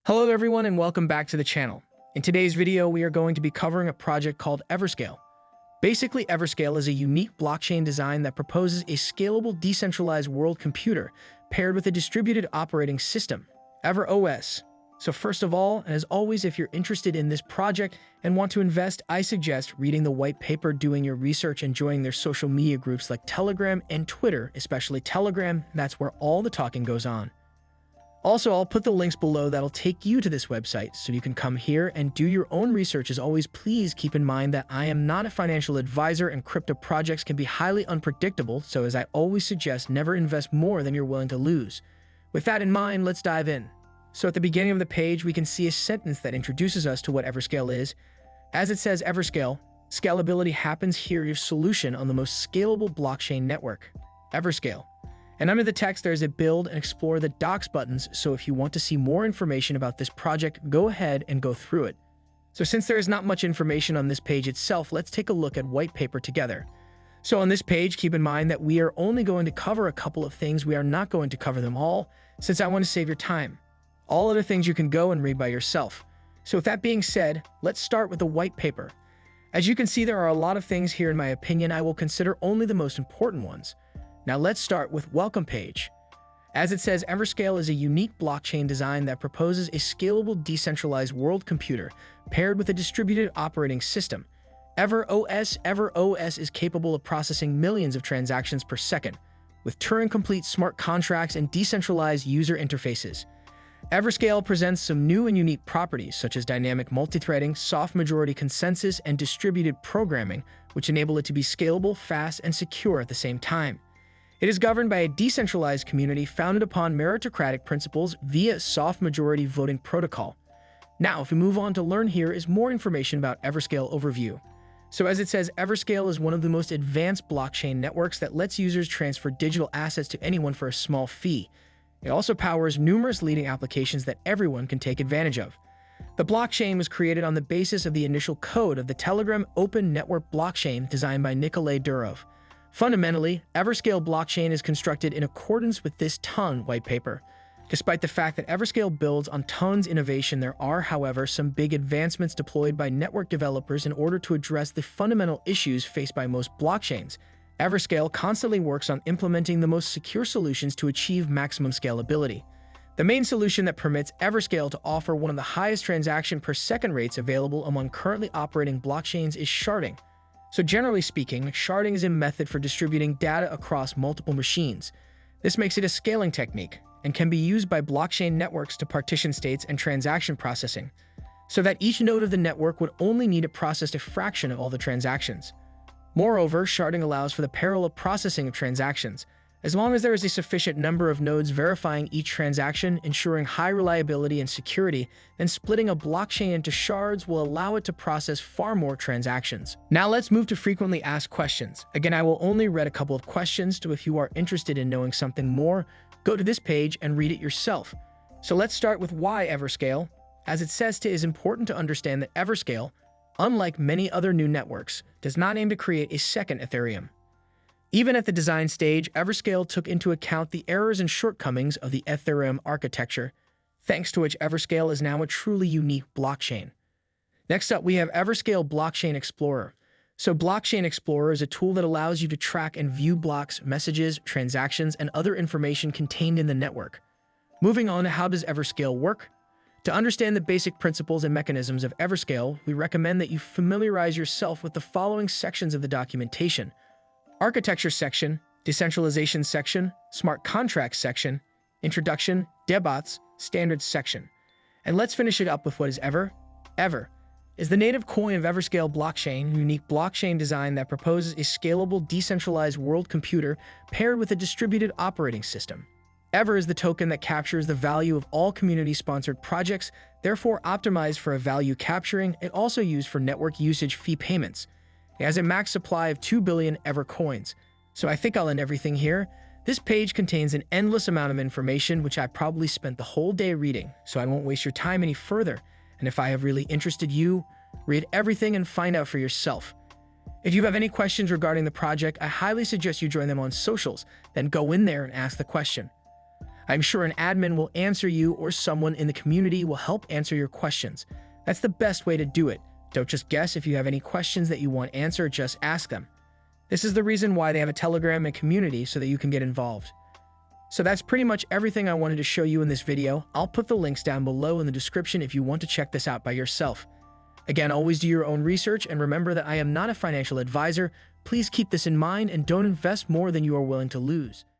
Hello everyone and welcome back to the channel. In today's video, we are going to be covering a project called Everscale. Basically, Everscale is a unique blockchain design that proposes a scalable, decentralized world computer paired with a distributed operating system, EverOS. So first of all, and as always, if you're interested in this project and want to invest, I suggest reading the white paper, doing your research, and joining their social media groups like Telegram and Twitter, especially Telegram. That's where all the talking goes on. Also, I'll put the links below that'll take you to this website so you can come here and do your own research. As always, please keep in mind that I am not a financial advisor and crypto projects can be highly unpredictable, so as I always suggest, never invest more than you're willing to lose. With that in mind, let's dive in. So at the beginning of the page, we can see a sentence that introduces us to what Everscale is. As it says, Everscale, scalability happens here, your solution on the most scalable blockchain network, Everscale. And under the text, there's a build and explore the docs buttons, so if you want to see more information about this project, go ahead and go through it. So since there is not much information on this page itself, let's take a look at white paper together. So on this page, keep in mind that we are only going to cover a couple of things. We are not going to cover them all, since I want to save your time. All other things you can go and read by yourself. So with that being said, let's start with the white paper. As you can see, there are a lot of things here. In my opinion, I will consider only the most important ones. Now let's start with welcome page. As it says, Everscale is a unique blockchain design that proposes a scalable, decentralized world computer paired with a distributed operating system. EverOS is capable of processing millions of transactions per second, with Turing-complete smart contracts and decentralized user interfaces. Everscale presents some new and unique properties such as dynamic multithreading, soft majority consensus, and distributed programming, which enable it to be scalable, fast, and secure at the same time. It is governed by a decentralized community founded upon meritocratic principles via soft majority voting protocol. Now, if we move on to learn, here is more information about Everscale overview. So as it says, Everscale is one of the most advanced blockchain networks that lets users transfer digital assets to anyone for a small fee. It also powers numerous leading applications that everyone can take advantage of. The blockchain was created on the basis of the initial code of the Telegram Open Network blockchain designed by Nikolay Durov. Fundamentally, Everscale blockchain is constructed in accordance with this TON white paper. Despite the fact that Everscale builds on TON's innovation, there are, however, some big advancements deployed by network developers in order to address the fundamental issues faced by most blockchains. Everscale constantly works on implementing the most secure solutions to achieve maximum scalability. The main solution that permits Everscale to offer one of the highest transaction per second rates available among currently operating blockchains is sharding. So generally speaking, sharding is a method for distributing data across multiple machines. This makes it a scaling technique and can be used by blockchain networks to partition states and transaction processing, so that each node of the network would only need to process a fraction of all the transactions. Moreover, sharding allows for the parallel processing of transactions, as long as there is a sufficient number of nodes verifying each transaction, ensuring high reliability and security. Then splitting a blockchain into shards will allow it to process far more transactions. Now let's move to frequently asked questions. Again, I will only read a couple of questions, so if you are interested in knowing something more, go to this page and read it yourself. So let's start with why Everscale. As it says, it is important to understand that Everscale, unlike many other new networks, does not aim to create a second Ethereum. Even at the design stage, Everscale took into account the errors and shortcomings of the Ethereum architecture, thanks to which Everscale is now a truly unique blockchain. Next up, we have Everscale Blockchain Explorer. So Blockchain Explorer is a tool that allows you to track and view blocks, messages, transactions, and other information contained in the network. Moving on to how does Everscale work? To understand the basic principles and mechanisms of Everscale, we recommend that you familiarize yourself with the following sections of the documentation: Architecture section, Decentralization section, Smart Contracts section, Introduction, Debates, Standards section. And let's finish it up with what is Ever. Ever is the native coin of Everscale blockchain, a unique blockchain design that proposes a scalable, decentralized world computer paired with a distributed operating system. Ever is the token that captures the value of all community-sponsored projects, therefore optimized for a value capturing. It also used for network usage fee payments. It has a max supply of 2 billion Ever coins. So I think I'll end everything here. This page contains an endless amount of information, which I probably spent the whole day reading, so I won't waste your time any further. And if I have really interested you, read everything and find out for yourself. If you have any questions regarding the project, I highly suggest you join them on socials, then go in there and ask the question. I'm sure an admin will answer you or someone in the community will help answer your questions. That's the best way to do it. Don't just guess. If you have any questions that you want answered, just ask them. This is the reason why they have a Telegram and community, so that you can get involved. So that's pretty much everything I wanted to show you in this video. I'll put the links down below in the description if you want to check this out by yourself. Again, always do your own research, and remember that I am not a financial advisor. Please keep this in mind and don't invest more than you are willing to lose.